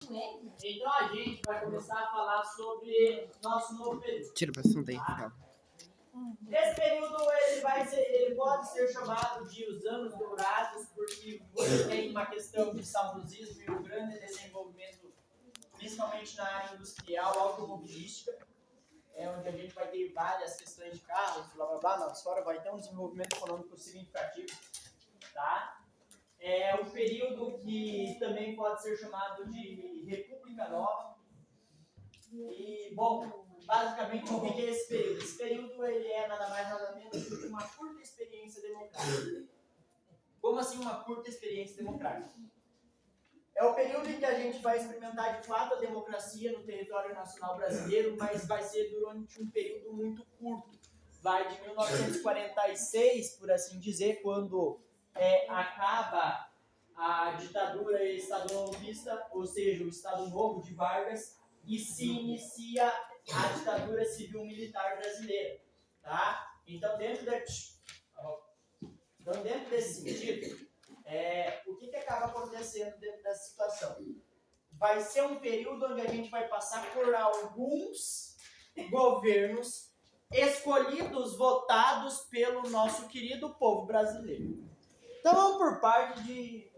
Então a gente vai começar a falar sobre nosso novo período. Tira o assunto aí, Tá? Esse período ele pode ser chamado de os anos dourados, porque você tem uma questão de saudosismo e um grande desenvolvimento, principalmente na área industrial, automobilística, onde a gente vai ter várias questões de carros, blá blá blá, mas fora vai ter um desenvolvimento econômico significativo. Tá? É um período que também pode ser chamado de República Nova. E, bom, basicamente, o que é esse período? Esse período ele é nada mais nada menos do que uma curta experiência democrática. Como assim uma curta experiência democrática? É o período em que a gente vai experimentar de fato a democracia no território nacional brasileiro, mas vai ser durante um período muito curto. Vai de 1946, por assim dizer, quando acaba a ditadura estadounidense, ou seja, o Estado Novo de Vargas, e se inicia a ditadura civil-militar brasileira. Tá? Então, dentro desse sentido, o que acaba acontecendo dentro dessa situação? Vai ser um período onde a gente vai passar por alguns governos escolhidos, votados pelo nosso querido povo brasileiro. Então vamos por parte de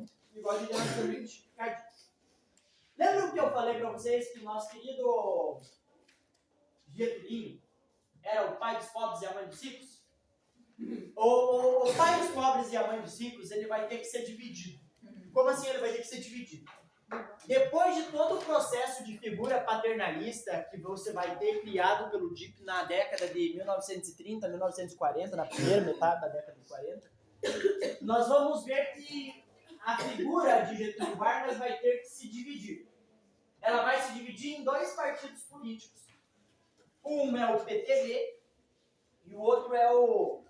Lembram que eu falei para vocês que o nosso querido Getúlio era o pai dos pobres e a mãe dos ricos? O pai dos pobres e a mãe dos ricos, ele vai ter que ser dividido. Como assim ele vai ter que ser dividido? Depois de todo o processo de figura paternalista que você vai ter criado pelo DIP na década de 1930, 1940, na primeira metade da década de 40, nós vamos ver que a figura de Getúlio Vargas vai ter que se dividir. Ela vai se dividir em dois partidos políticos. Um é o PTB e o outro é o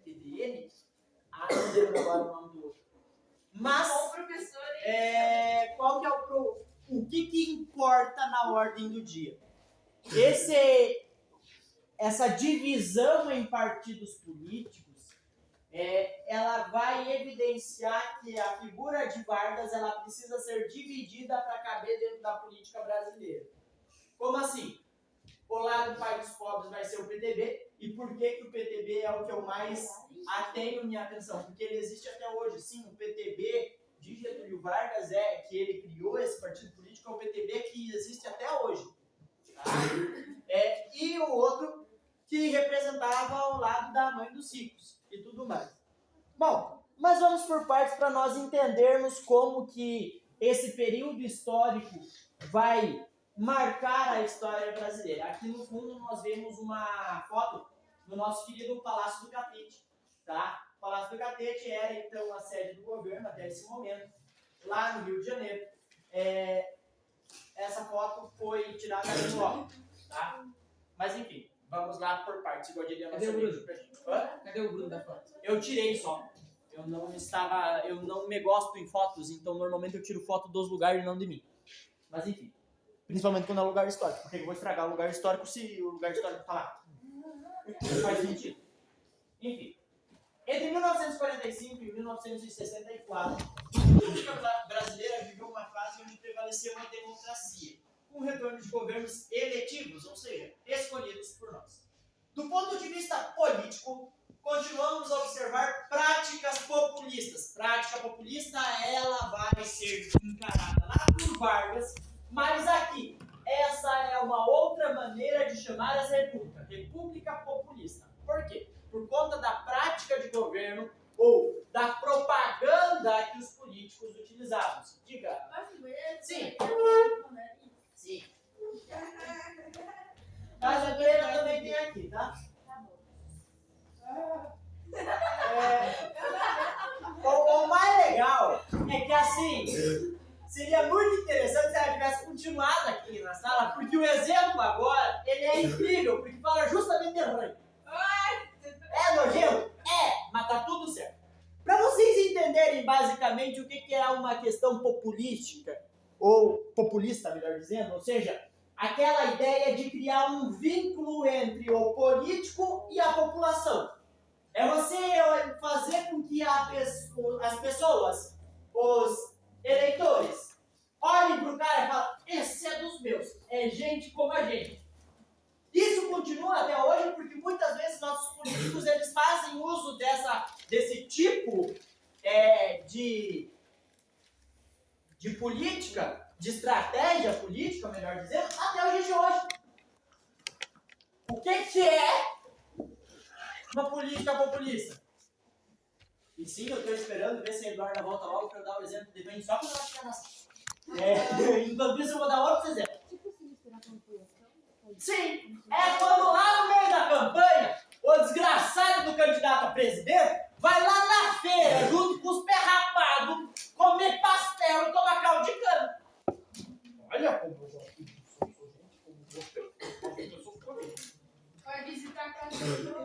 PDN. Não lembro agora o nome do outro. Mas, qual que é o que importa na ordem do dia? Essa divisão em partidos políticos, ela vai evidenciar que a figura de Vargas ela precisa ser dividida para caber dentro da política brasileira. Como assim? O lado do pai dos pobres vai ser o PTB. E por que o PTB é o que eu mais tenho minha atenção? Porque ele existe até hoje. Sim, o PTB de Getúlio Vargas que ele criou esse partido político, é o PTB que existe até hoje. Tá? E o outro que representava o lado da mãe dos ricos e tudo mais. Bom, mas vamos por partes para nós entendermos como que esse período histórico vai marcar a história brasileira. Aqui no fundo nós vemos uma foto do nosso querido Palácio do Catete. Tá? O Palácio do Catete era então a sede do governo até esse momento, lá no Rio de Janeiro. Essa foto foi tirada no óbvio, tá? Mas enfim, vamos lá por partes. Igual diria a nossa amiga pra gente. Cadê o Bruno da foto? Eu tirei só. Eu não me gosto em fotos, então normalmente eu tiro foto dos lugares e não de mim. Mas enfim. Principalmente quando é lugar histórico. Porque eu vou estragar o lugar histórico se o lugar histórico falar. Não faz sentido. Enfim. Entre 1945 e 1964, a política brasileira viveu uma fase onde prevalecia uma democracia, com retorno de governos eletivos, ou seja, escolhidos por nós. Do ponto de vista político, continuamos a observar práticas populistas. Prática populista, ela vai ser encarada lá por Vargas, mas aqui, essa é uma outra maneira de chamar essa república, república populista. Por quê? Por conta da prática de governo ou da propaganda que os políticos utilizavam. Diga. Sim. Sim. A jaqueira também tem aqui, tá? O mais legal é que assim, seria muito interessante se ela tivesse continuado aqui na sala, porque o exemplo agora, ele é incrível, porque fala justamente de ranho. É nojento? Mas tá tudo certo. Para vocês entenderem basicamente o que é uma questão populística, ou populista, melhor dizendo, ou seja, aquela ideia de criar um vínculo entre o político e a população. É você fazer com que as pessoas, os eleitores, olhem é gente como a gente. Isso continua até hoje porque muitas vezes nossos políticos eles fazem uso desse tipo de política, de estratégia política, melhor dizendo, até o dia de hoje. O que é uma política populista? E sim, eu estou esperando ver se a Eduarda volta logo para eu dar o exemplo de bem só quando ela estiver na sala. Enquanto isso, eu vou dar outros exemplos. Sim, é quando lá no meio da campanha, o desgraçado do candidato a presidente vai lá na feira, junto com os pés rapados, comer pastel e tomar caldo de cana. Olha como eu sou gente, Vai visitar a casa.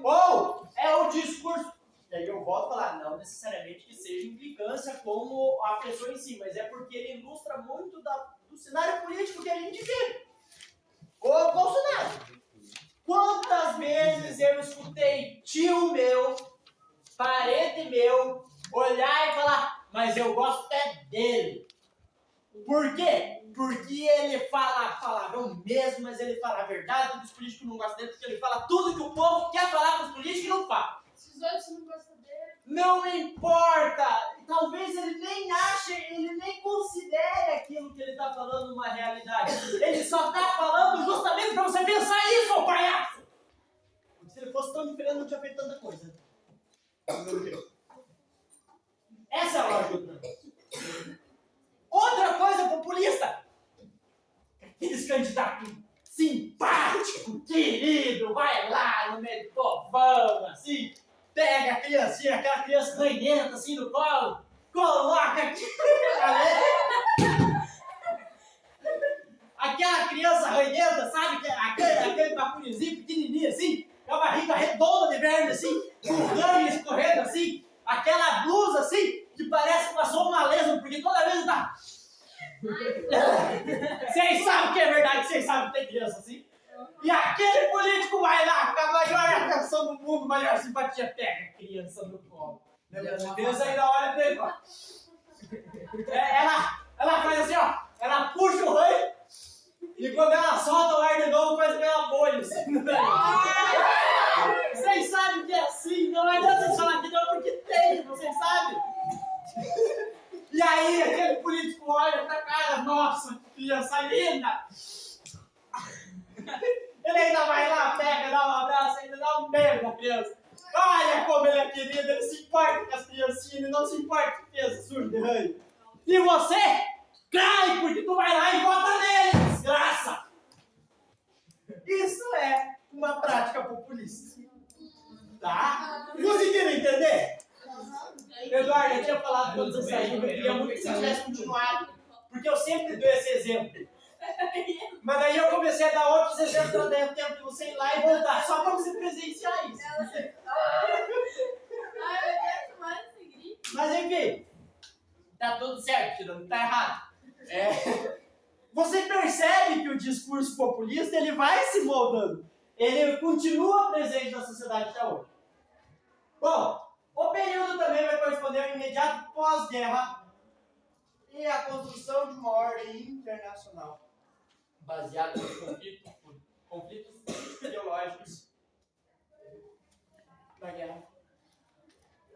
ou é o discurso. E aí eu volto a falar, não necessariamente que seja implicância como a pessoa em si, mas é porque ele ilustra muito do cenário político que a gente vive. O Bolsonaro. Quantas vezes eu escutei tio meu, parente meu, olhar e falar, mas eu gosto até dele. Por quê? Porque ele fala palavrão mesmo, mas ele fala a verdade, os políticos não gostam dele, porque ele fala tudo que o povo quer falar para os políticos e não fala. Se os outros não gostam dele. Não importa! Talvez ele nem ache, ele nem considere aquilo que ele está falando uma realidade. Ele só está falando justamente para você pensar isso, ô palhaço! Porque se ele fosse tão diferente, não tinha feito tanta coisa. Essa é a lógica do negócio. Outra coisa populista. Aqueles candidatos simpáticos, querido, vai lá no meio do povão, assim, pega a criancinha, aquela criança ranhenta assim no colo, coloca aqui. Aquela criança ranhenta, sabe? Aquele papurizinho pequenininho assim, com a barriga redonda de verme assim, com o ranho escorrendo assim, aquela blusa assim, que parece que passou uma lesma, porque toda vez tá. Vocês sabem que é verdade, vocês sabem que tem criança assim. E aquele político vai lá com a maior atenção do mundo, maior simpatia, pega a criança no colo. A criança ainda olha pra ele, ó. Ela faz assim, ó. Ela puxa o ranho e quando ela solta o ar de novo, faz aquela bolha assim. Vocês sabem que é assim, não adianta vocês falar que não, porque tem, vocês sabem. E aí aquele político olha pra cara, nossa, que criança linda! Ele ainda vai lá, pega, dá um abraço, ainda dá um beijo na criança. Olha como ele é querido, ele se importa com as criancinhas, ele não se importa com criança surda de ranho. E você cai porque tu vai lá e vota nele, desgraça! Isso é uma prática populista. Tá? Conseguiram entender? Eduardo, eu tinha falado quando você saiu, eu queria muito que você tivesse continuado, porque eu sempre dou esse exemplo. Mas daí eu comecei a dar outros exemplos para dar tempo de você ir lá e voltar, só para você presenciar isso. Mas enfim, tá tudo certo, não tá errado. Você percebe que o discurso populista ele vai se moldando, ele continua presente na sociedade até hoje. Bom, o período também vai corresponder ao imediato pós-guerra e à construção de uma ordem internacional baseada nos conflitos ideológicos da guerra.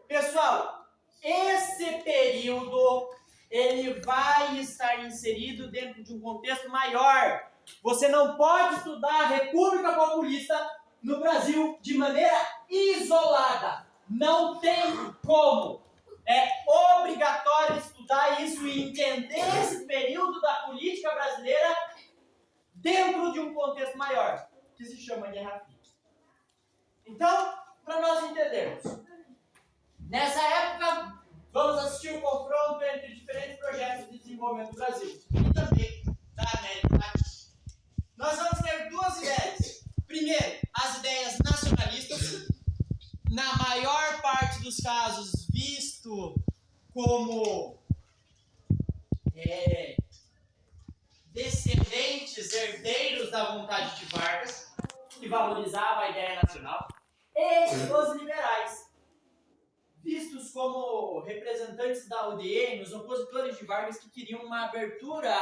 Pessoal, esse período ele vai estar inserido dentro de um contexto maior. Você não pode estudar a República Populista no Brasil de maneira isolada. Não tem como. É obrigatório estudar isso e entender esse período da política brasileira dentro de um contexto maior, que se chama Guerra Fria. Então, para nós entendermos, nessa época, vamos assistir o confronto entre diferentes projetos de desenvolvimento do Brasil e também da América Latina. Nós vamos ter duas ideias. Primeiro, as ideias nacionalistas, na maior parte dos casos visto como descendentes, herdeiros da vontade de Vargas, que valorizava a ideia nacional, e os liberais, vistos como representantes da UDN, os opositores de Vargas que queriam uma abertura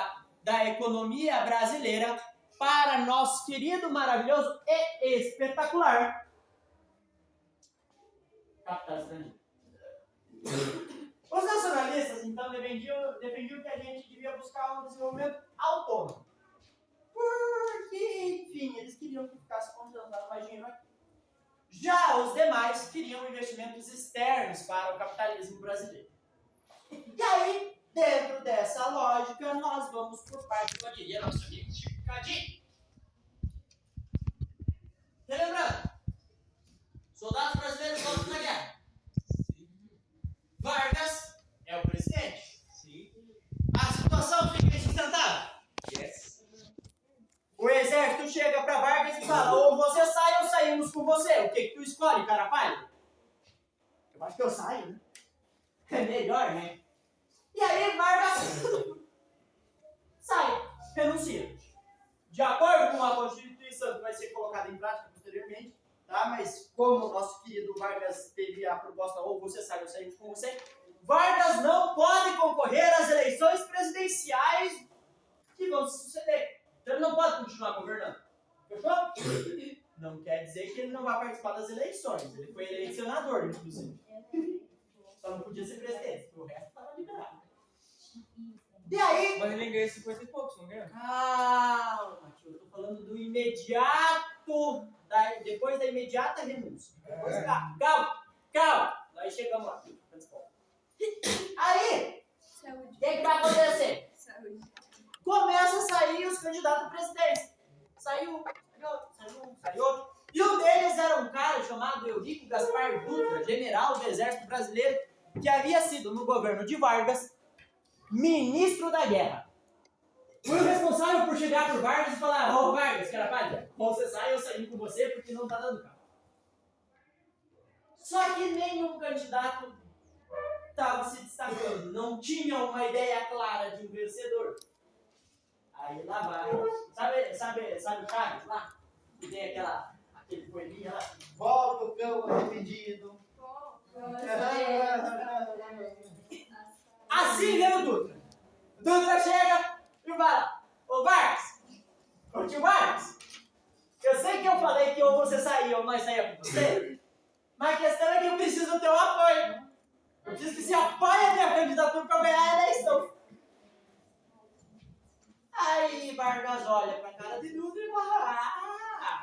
da economia brasileira para nosso querido, maravilhoso e espetacular capital estrangeiro. Os nacionalistas, então, defendiam que a gente devia buscar um desenvolvimento autônomo. Porque, enfim, eles queriam que ficasse concentrado mais dinheiro aqui. Já os demais queriam investimentos externos para o capitalismo brasileiro. E aí, dentro dessa lógica, nós vamos por parte do diria nosso amigo Chico Cadinho. Relembrando, soldados brasileiros voltam na guerra. Vargas é o presidente. Sim. A situação fica insustentável. Yes. O exército chega para Vargas e fala: ou você sai ou saímos com você. O que tu escolhe, cara pálido? Eu acho que eu saio, né? É melhor, né? E aí Vargas sai, renuncia. De acordo com a Constituição que vai ser colocada em prática posteriormente, tá? Mas como o nosso querido Vargas teve a proposta ou você sai ou saímos com você, Vargas não pode concorrer às eleições presidenciais que vão se suceder. Então ele não pode continuar governando. Fechou? Não quer dizer que ele não vai participar das eleições. Ele foi eleito senador, inclusive. Só não podia ser presidente, porque o resto estava liberado. E aí? Mas ele ganha 50 e poucos, não ganha? Calma, tio. Eu tô falando do imediato, depois da imediata renúncia. Depois, calma. Nós chegamos lá. Aí, o que vai acontecer? Começa a sair os candidatos a presidente. Saiu outro. E um deles era um cara chamado Eurico Gaspar Dutra, general do Exército Brasileiro, que havia sido, no governo de Vargas, ministro da guerra. Foi o responsável por chegar pro Vargas e falar: ô Vargas, cara pálida, você sai, eu saí com você porque não tá dando carro. Só que nenhum candidato estava se destacando, não tinha uma ideia clara de um vencedor. Aí lá vai, sabe o Chaves lá? Que tem aquele poeminha lá? Volta o cão arrependido. Assim veio o Dutra. Dutra chega e fala: ô Vargas, ô tio Vargas, eu sei que eu falei que ou você saía ou nós saíamos com você, mas a questão é que eu preciso do teu apoio. Eu preciso que você apoie a minha candidatura para ganhar a eleição. Aí Vargas olha pra cara de Dutra e fala: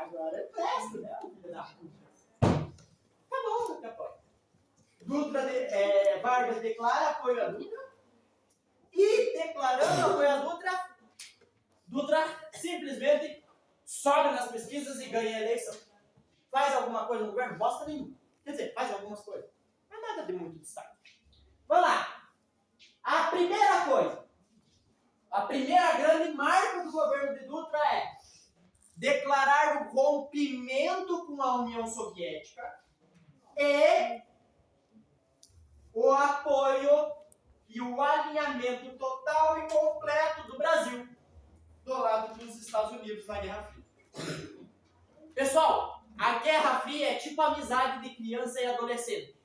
agora eu presto, né, filho da puta. Tá bom, que apoio. Vargas declara apoio a Dutra. E declarando apoio a Dutra simplesmente sobe nas pesquisas e ganha a eleição. Faz alguma coisa no governo? Bosta nenhuma. Quer dizer, faz algumas coisas. Mas nada de muito destaque. Vamos lá. A primeira coisa. A primeira grande marca do governo de Dutra é declarar o rompimento com a União Soviética e o apoio e o alinhamento total e completo do Brasil do lado dos Estados Unidos na Guerra Fria. Pessoal, a Guerra Fria é tipo amizade de criança e adolescente.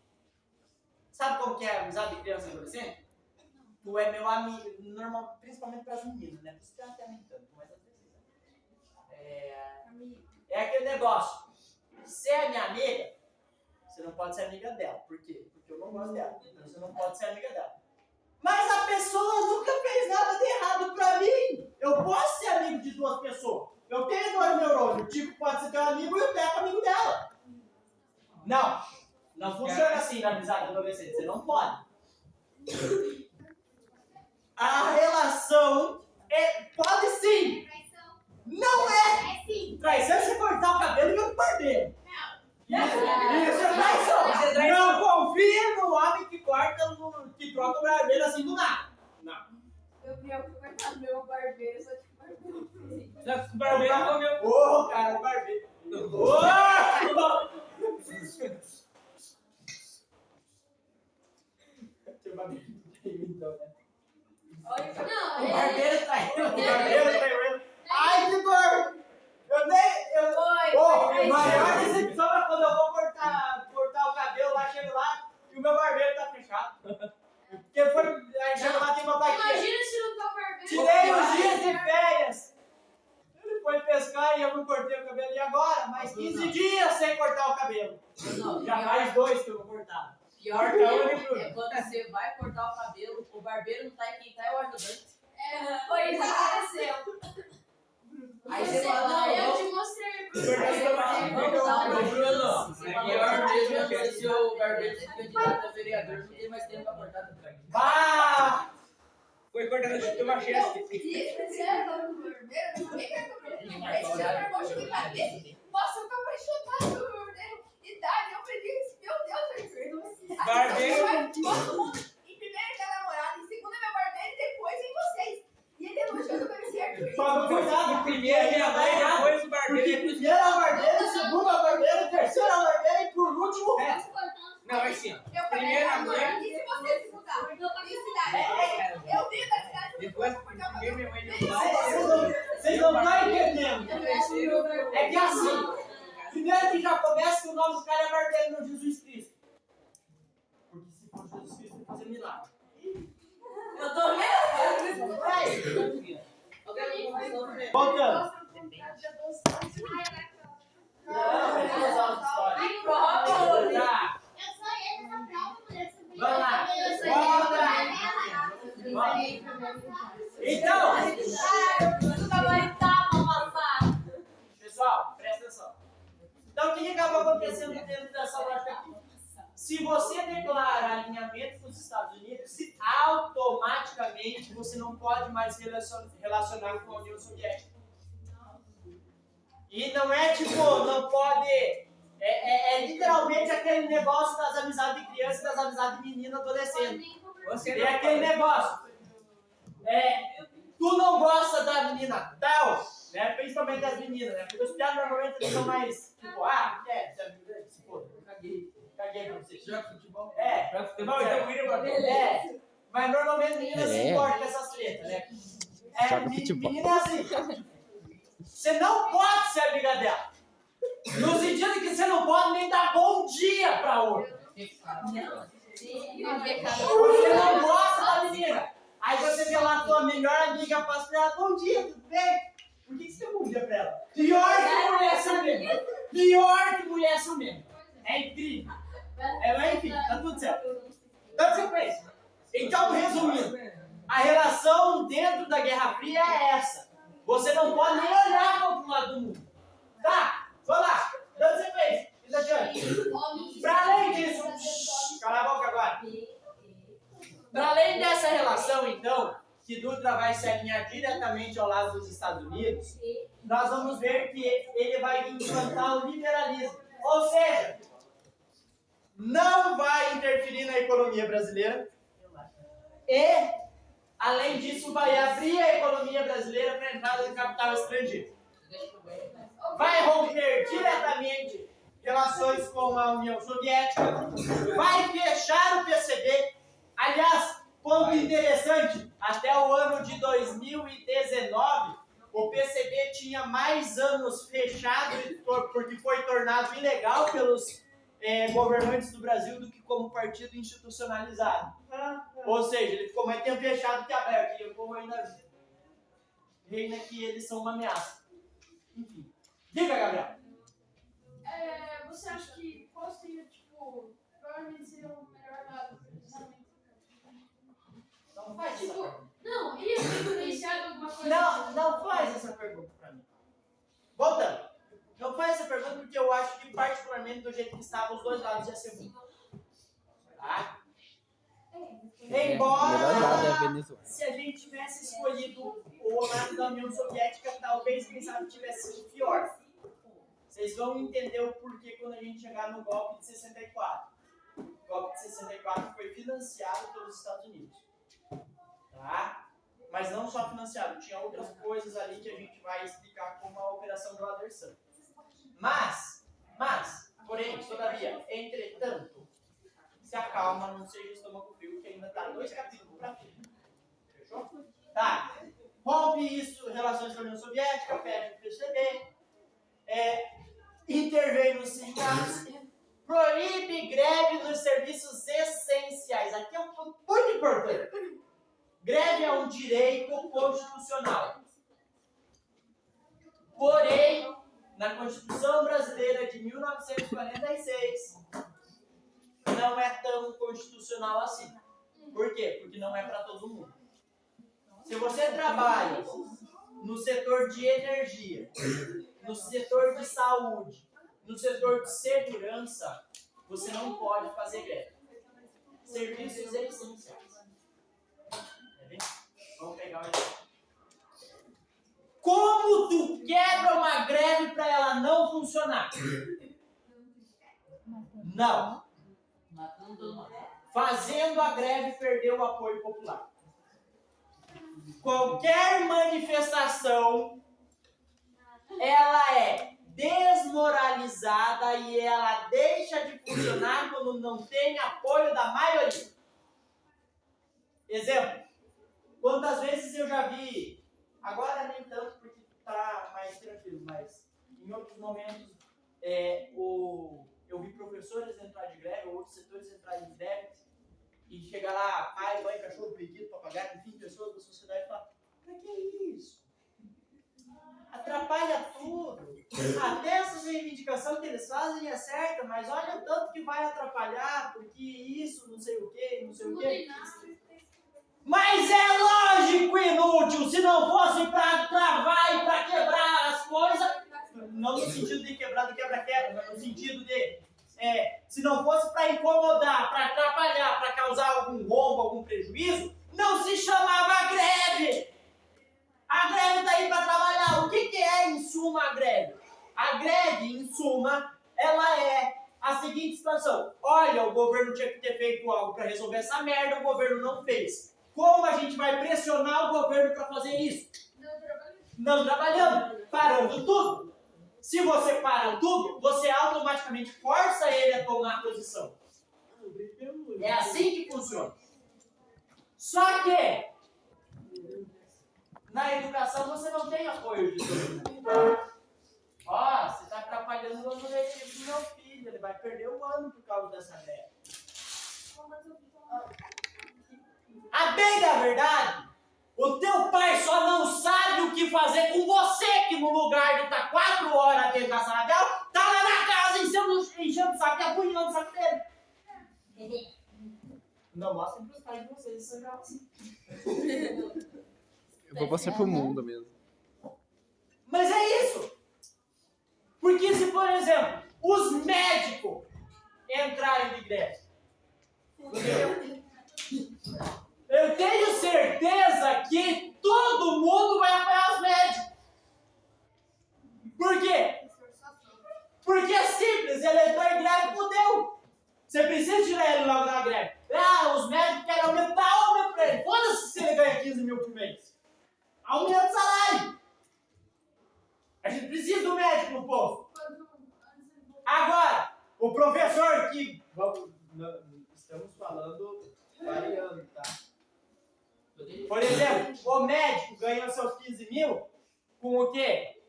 Sabe como que é a amizade de criança e adolescente? Tu é meu amigo, normal, principalmente para as meninas, né? Por isso que até nem tanto, mas às vezes é aquele negócio. Se é minha amiga, você não pode ser amiga dela. Por quê? Porque eu não gosto dela. Então você não pode ser amiga dela. Mas a pessoa nunca fez nada de errado pra mim. Eu posso ser amigo de duas pessoas. Eu tenho dois neurônios. O Tico pode ser teu amigo e o Teco amigo dela. Não funciona assim na amizade adolescente. Você não pode. A relação pode sim. Não é. É sim. Traição é você cortar o cabelo e eu barbeiro. Não. Isso é traição. Não confia no homem que troca o barbeiro assim do nada. Não. Eu fui cortar meu barbeiro, só que barbeiro. O barbeiro comeu. Ô, cara, o barbeiro. Então, né? Olha, O não, barbeiro traiu ele. Ai, que dor! A maior decepção é quando eu vou cortar o cabelo lá, chego lá e o meu barbeiro tá fechado. Porque aí chego lá, tem uma plaquinha. Imagina se não tá barbeiro. Tirei os dias de férias. Ele foi 15 dias sem cortar o cabelo. Não, Já faz 2 que eu vou cortar. pior Corta que onde, Bruno? é quando você vai cortar o cabelo, o barbeiro não tá aí, quem tá é o ajudante. Foi isso que aconteceu. Aí você fala, não, Eu vamos- te mostrei. vamos dar um Bruno, Bruno. é Pior mesmo é se o barbeiro se candidato a vereador, não tem mais tempo pra cortar do tranco. Bah! Foi cortando o chute machete. Nossa, eu tô apaixonada pelo meu verdadeiro. E Dani, eu falei, meu Deus, Alfredo. Barbeiro. Todo mundo. Em primeiro é minha namorada, em segundo é meu barbeiro e depois vem vocês. E ele elogiando o meu certo. Toma cuidado, O primeiro é minha mãe, depois o Porque barbeiro. primeiro é o barbeiro, segundo é o barbeiro, terceiro é o barbeiro e por último o resto. Não, é assim, ó. Eu falei, Primeiro a agora, mãe. e se você se mudar? E cidade? Eu vi da cidade. Depois, primeiro minha mãe deu Vocês não estão entendendo. É que assim, primeiro que já começa que o nome do cara é barbeiro, não Jesus Cristo. Porque se for Jesus Cristo, vai fazer milagre. Eu tô vendo? Voltando. Não, é duas aulas de história. Tá. Vamos lá. Então, pessoal, presta atenção. Então, o que acaba acontecendo dentro dessa lógica aqui? Se você declara alinhamento com os Estados Unidos, automaticamente você não pode mais relacionar com a União Soviética. E não é tipo, não pode. É literalmente aquele negócio das amizades de criança e das amizades de menino adolescente. É aquele negócio. Tu não gosta da menina tal, né? Principalmente das meninas, né? Porque os piados normalmente eles são mais tipo, se foda, caguei pra você. Joga futebol? Joga futebol, então vira barbeiro. Mas normalmente menina se importa com essas tretas, né? Joga futebol. Menina é assim. Você não pode ser amiga dela. No sentido que você não pode nem dar bom dia pra outra. Você não gosta da menina. Aí você vê lá a tua melhor amiga, passa pra ela, bom dia, tudo bem? Por que você deu bom dia pra ela? Pior que mulher ciumenta. Pior que mulher ciumenta. É incrível. Mas enfim, tá tudo certo. Dá sequência. Então, resumindo, a relação dentro da Guerra Fria é essa. Você não pode nem olhar para outro lado do mundo. Tá, vamos lá. Dando sequência. Isso adiante. Para além disso... Cala a boca agora. Para além dessa relação, então, que Dutra vai se alinhar diretamente ao lado dos Estados Unidos, nós vamos ver que ele vai implantar o liberalismo. Ou seja, não vai interferir na economia brasileira e, além disso, vai abrir a economia brasileira para a entrada de capital estrangeiro. Vai romper diretamente relações com a União Soviética, vai fechar o PCB. Aliás, ponto interessante, até o ano de 2019, o PCB tinha mais anos fechado porque foi tornado ilegal pelos governantes do Brasil do que como partido institucionalizado. Ou seja, ele ficou mais tempo fechado que aberto. E o povo ainda reina que eles são uma ameaça. Enfim. Diga, Gabriel. Você acha que qual seria, tipo, provavelmente seria o melhor lado do relacionamento? Não faz essa pergunta. Não, ia ter influenciado alguma coisa? Não faz essa pergunta pra mim. Voltando. Não faz essa pergunta porque eu acho que, particularmente, do jeito que estavam, os dois lados ia ser bom. Tá? Melhor lado é a Embora, Venezuela. se a gente tivesse escolhido o lado da União Soviética, talvez, quem sabe, tivesse sido pior. Vocês vão entender o porquê quando a gente chegar no golpe de 64. O golpe de 64 foi financiado pelos Estados Unidos. Tá? Mas não só financiado, tinha outras coisas ali que a gente vai explicar como a Operação Brother Sun. Mas, porém, todavia, entretanto, se acalma, não seja estômago frio, que ainda tá 2 capítulos pra frente. Fechou? Tá. Rompe isso, relações com a União Soviética, fecha o PCB, intervém nos sindicatos, proíbe greve nos serviços essenciais. Aqui é um ponto muito importante. Greve é um direito constitucional. Porém, na Constituição Brasileira de 1946, não é tão constitucional assim. Por quê? Porque não é para todo mundo. Se você trabalha no setor de energia, no setor de saúde, no setor de segurança, você não pode fazer greve. Serviços essenciais. Vamos pegar o exemplo. Como tu quebra uma greve para ela não funcionar? Não. Fazendo a greve perder o apoio popular. Qualquer manifestação, ela é desmoralizada e ela deixa de funcionar quando não tem apoio da maioria. Exemplo, quantas vezes eu já vi, agora nem tanto porque está mais tranquilo, mas em outros momentos eu vi professores entrar de greve, ou outros setores entrarem de greve, e chega lá, pai, mãe, cachorro, periquito, papagaio, enfim, pessoas da sociedade e fala, pra que isso? Atrapalha tudo. Até essas reivindicações que eles fazem é certa, mas olha o tanto que vai atrapalhar, porque isso, não sei o que, não sei o que. Mas é lógico, inútil, se não fosse para travar e para quebrar as coisas, não no sentido de quebrar do quebra-quebra, mas no sentido de, se não fosse para incomodar, para atrapalhar, para causar algum rombo, algum prejuízo, não se chamava greve. A greve está aí para trabalhar. O que é, em suma, a greve? A greve, em suma, ela é a seguinte situação. Olha, o governo tinha que ter feito algo para resolver essa merda, o governo não fez. Como a gente vai pressionar o governo para fazer isso? Não trabalhando. Parando tudo. Se você para tudo, você automaticamente força ele a tomar posição. É assim que funciona. Só que na educação você não tem apoio de todo mundo. Ó, você está atrapalhando o ano letivo do meu filho, ele vai perder o ano por causa dessa greve. A bem da verdade, o teu pai só não sabe o que fazer com você, que no lugar de estar 4 horas dentro da sala de aula, tá lá na casa enchendo o saco e apunhando o saco dele. Não mostrem para os pais de vocês, isso é grave assim. Eu vou passar pro mundo mesmo. Mas é isso. Porque se, por exemplo, os médicos entrarem de greve, eu tenho certeza que todo mundo vai apoiar os médicos. Por quê? Porque é simples, ele entrou em greve, fudeu. Você precisa tirar ele logo da greve. Ah, os médicos querem aumentar o aumento pra ele. Foda-se se ele ganha 15 mil por mês. Aumenta o salário. A gente precisa do médico no posto. Agora, o professor que... Estamos falando, variando, tá? Por exemplo, o médico ganhou seus 15 mil com o quê?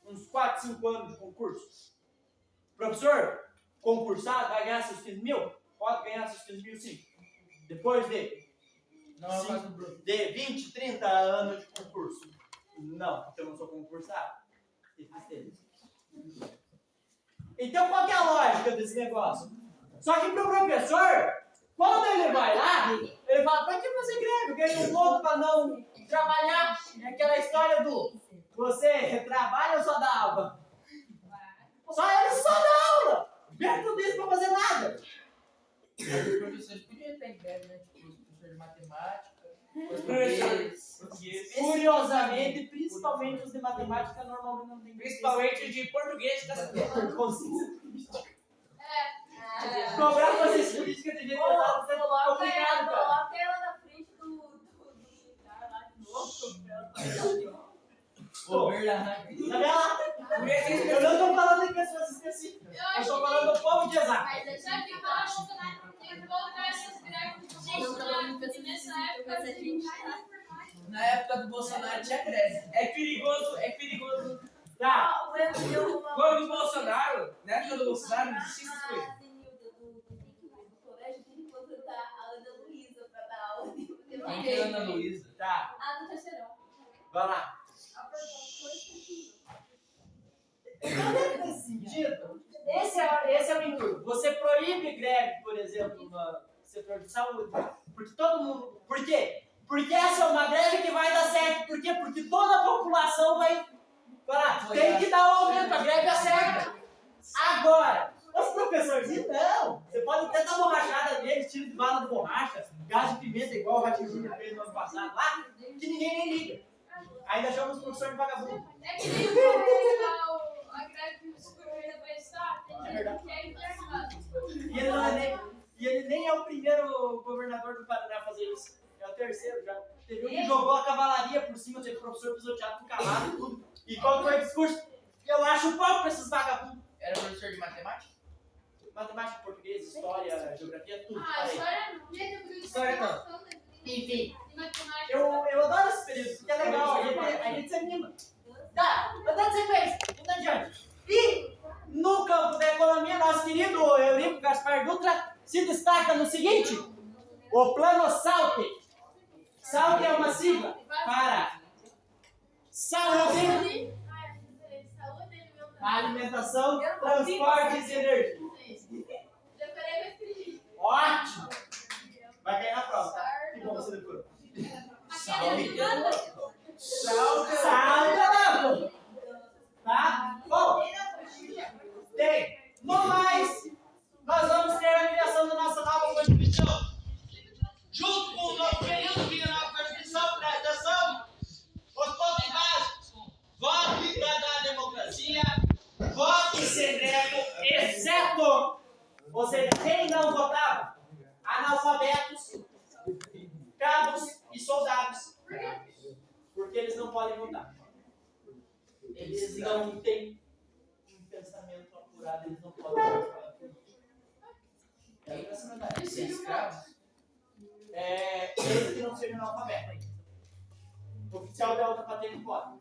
Uns 4, 5 anos de concurso. O professor concursado vai ganhar seus 15 mil? Pode ganhar seus 15 mil, sim. Depois de... de 20, 30 anos de concurso. Não, porque eu não sou concursado. Que tristeza. Então, qual que é a lógica desse negócio? Só que pro professor, quando ele vai lá, ele fala, pra que fazer greve? Ganha um pouco para não trabalhar. É aquela história do, você trabalha ou só dá aula? Só ele só dá aula. Ganha tudo isso para fazer nada. Os professores podiam ter greve, né? Tipo, os professores de matemática, português. Curiosamente, principalmente os de matemática, normalmente não tem. Principalmente de português e consciência política. Cobrar consciência política de jeito pesado é complicado, cara. Coloca ela na frente do cara lá de novo, pra ela fazer. Pô, verdade. Tá vendo lá? Eu não estou falando de pessoas específicas. Eu estou falando do povo de exato. Mas eu já vi falar que tem que colocar essas greves de gente nessa época a gente. Na época do Bolsonaro tinha greve. É perigoso, é perigoso. Tá. Quando o Bolsonaro, na época do Bolsonaro, não existe essas coisas. Do colégio tem que contratar a Ana Luísa pra dar aula. Quem que é a Ana Luísa? Tá. Ah, do terceirão. Vai lá. Então, dentro desse sentido, esse é o intuito. Você proíbe greve, por exemplo, no setor de saúde, porque todo mundo... Por quê? Porque essa é uma greve que vai dar certo. Por quê? Porque toda a população vai falar, tem que dar um aumento, a greve é certa. Agora, os professorzinhos, não. Você pode até dar borrachada neles, tiro de bala de borracha, gás de pimenta, igual o Ratinho Júnior fez no ano passado lá, que ninguém nem liga. Ainda chama os professores de vagabundo. É que nem a greve dos governos vai estar, tem gente que é internado. E ele nem é o primeiro governador do Paraná a fazer isso. É o terceiro já. Teve um que jogou a cavalaria por cima, teve professor pisoteado por calado e tudo. E qual foi o discurso? Eu acho pouco pra esses vagabundos. Era professor de matemática? Matemática, português, história, geografia, tudo. Ah, história não. História não. Enfim, E matemática. eu adoro esse período, porque é legal, a gente se anima. Tá, andando sequência, indo adiante. E no campo da economia, nosso querido Eurico Gaspar Dutra se destaca no seguinte: o plano SALT. SALT é uma sigla para saúde, alimentação, transportes e energia. Ótimo! Vai cair na prova, tá? Que bom você decorou. Salve! Tá? Bom, no mais, nós vamos ter a criação da nossa nova Constituição. Junto com o novo período que a nova Constituição, presta atenção, os pontos básicos: voto para dar democracia, voto secreto, exceto, ou seja, quem não votava, analfabetos, cabos e soldados, porque eles não podem votar. Eles não têm um pensamento apurado, eles não podem votar. Eles são escravos. Eles que não sejam analfabetos. O oficial da outra patente pode.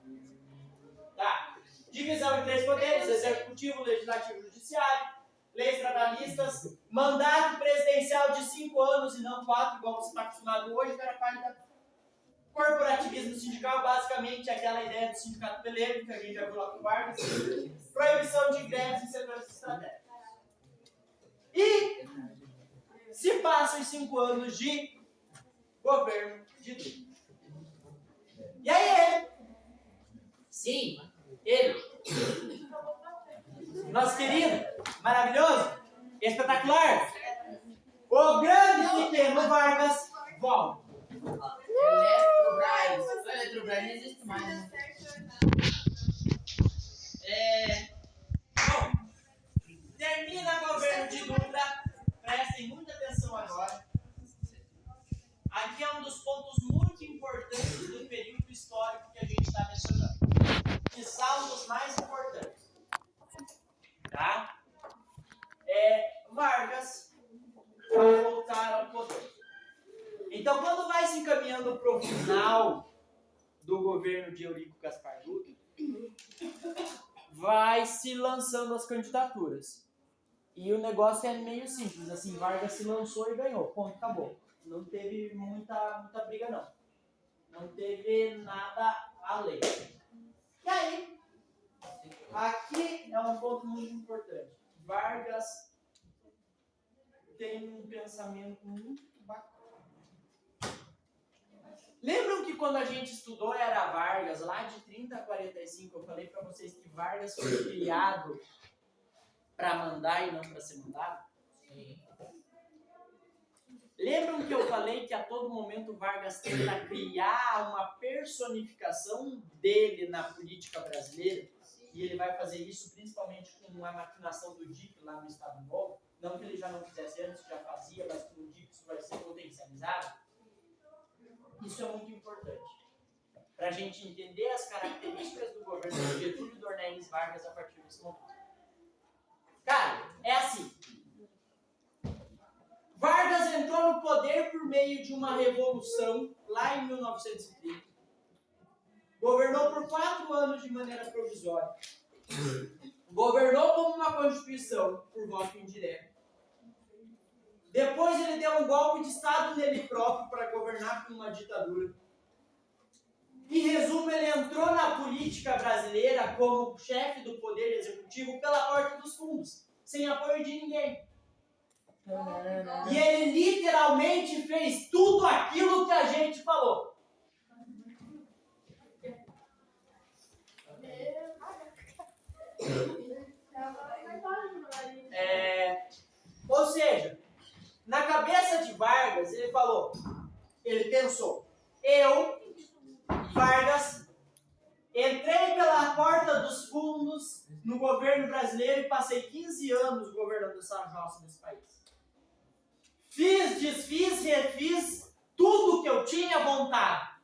Tá. Divisão em 3 poderes: executivo, legislativo e judiciário. Leis trabalhistas. Mandato presidencial de 5 anos e não 4, igual você está acostumado hoje, que era parte da corporativismo sindical, basicamente aquela ideia do sindicato peleiro, que a gente já viu lá com o Vargas. Proibição de greves em setores estratégicos. E se passam os 5 anos de governo de Lula. E aí ele? Sim, ele. Nosso querido, maravilhoso, espetacular, o grande e pequeno Vargas volta. Eletrobras. A Eletrobras não existe mais, né? Bom, termina o governo de Dutra. Prestem muita atenção agora. Aqui é um dos pontos muito importantes do período histórico que a gente está mencionando, que são os mais importantes. Tá? Vargas vai voltar ao poder. Então, quando vai se encaminhando para o final do governo de Eurico Gaspar Dutra, vai se lançando as candidaturas. E o negócio é meio simples, assim, Vargas se lançou e ganhou, ponto, acabou. Não teve muita briga, não. Não teve nada além. E aí, aqui é um ponto muito importante. Vargas tem um pensamento muito bacana. Lembram que quando a gente estudou era Vargas, lá de 30 a 45, eu falei para vocês que Vargas foi criado para mandar e não para ser mandado? Sim. Lembram que eu falei que a todo momento Vargas tenta criar uma personificação dele na política brasileira? E ele vai fazer isso principalmente com a maquinação do DIC lá no Estado Novo. Não que ele já não fizesse antes, já fazia, mas com o DIC isso vai ser potencializado. Isso é muito importante. Para a gente entender as características do governo de Getúlio Dornelles Vargas a partir desse momento. Cara, é assim. Vargas entrou no poder por meio de uma revolução lá em 1930. Governou por 4 anos de maneira provisória. Governou como uma constituição por voto indireto. Depois ele deu um golpe de Estado nele próprio para governar como uma ditadura. Em resumo, ele entrou na política brasileira como chefe do poder executivo pela porta dos fundos, sem apoio de ninguém. E ele literalmente fez tudo aquilo que a gente falou. Ou seja, na cabeça de Vargas, ele pensou, eu, Vargas, entrei pela porta dos fundos no governo brasileiro e passei 15 anos governando essa jossa nesse país. Fiz, desfiz, refiz tudo que eu tinha vontade.